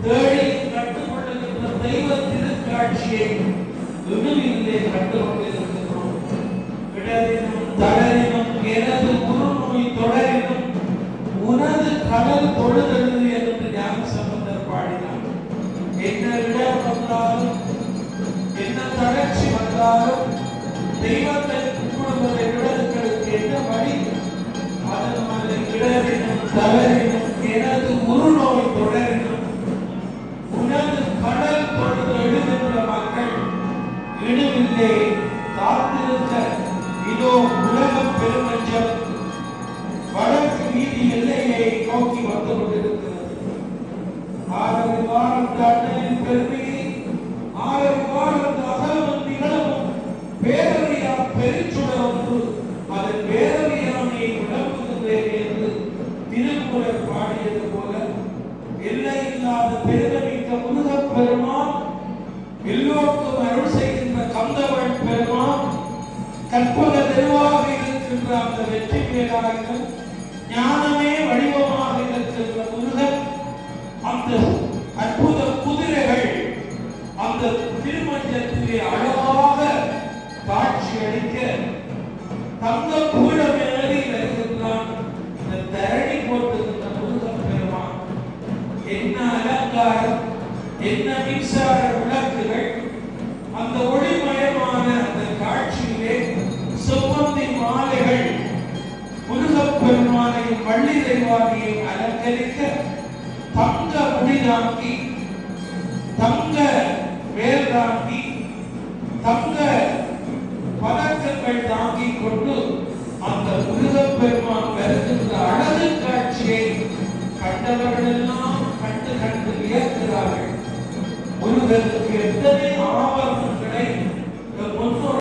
தேடி கட்டுக்கொள்ளுகின்ற தெய்வ திருக்காட்சியை விடுவிலே கண்டுகொண்டிருக்கிறோம். இடரினும் தளரினும் எனது குறுநோய் தொடரினும் உனது கடல் தொழுதெழுது என்று ஞான சம்பந்தர் பாடினார். என்ன இடம் வந்தாலும் என்ன தளர்ச்சி வந்தாலும் தெய்வத்தை கும்பிடுவதை விட எங்களுக்கு என்ன வழி? அதனால இடரினும் தளரினும் எனது குறுநோய் தொடரினும் உனது கடல் தொழுது எழுகின்ற மக்கள் இடுவில்லை காத்திருக்க இதோ உலக பெருமஞ்சம் வடக்கு வீதி எல்லையை நோக்கி வந்து கொண்டிருக்கிறது. 6 வாரம் அண்ணனின் பெருமையை 6 வாரம் அகலமும் நிகழவும் பேரவையா பெருச்சுடர் ஒன்று அதன் பேரவையானை விளம்புகிறேன் என்று திருக்குறள் பாடியது போல எல்லை இல்லாத பெருமைமிக்க முருகப் பெருமான், எல்லோருக்கும் அருள் செய்கின்ற கந்தவள் பெருமான், கற்பக தெருவாக இருக்கின்ற அந்த வெற்றி பேராயிரம் ஞானமே வடிவமாக இருக்கின்ற முருகன், அந்த அற்புத குதிரைகள் அந்த திருமஞ்சத்திலே அழகாக காட்சி அளிக்க தங்க பீடம் ஏறி வருகின்றான். இந்த தரணி போட்டுகின்ற முருகன் பெருமான் என்ன அலங்காரம், என்ன மின்சார விளக்குகள், அந்த ஒளிமயமான அந்த காட்சியிலே செவ்வந்தி மாலைகள் முருகப் பெருமானையும் வள்ளி தெய்வானையும் அலங்கரிக்க தங்க முடி தாங்கி, தங்க வேல் தாங்கி, தங்க பதக்கங்கள் தாங்கி கொண்டு அந்த முருகப் பெருமான் வருகின்ற அழகு காட்சியை கண்டவர்கள் எல்லாம் கண்டு கண்டு வியக்கிறார்கள். முருகனுக்கு எத்தனை ஆபரண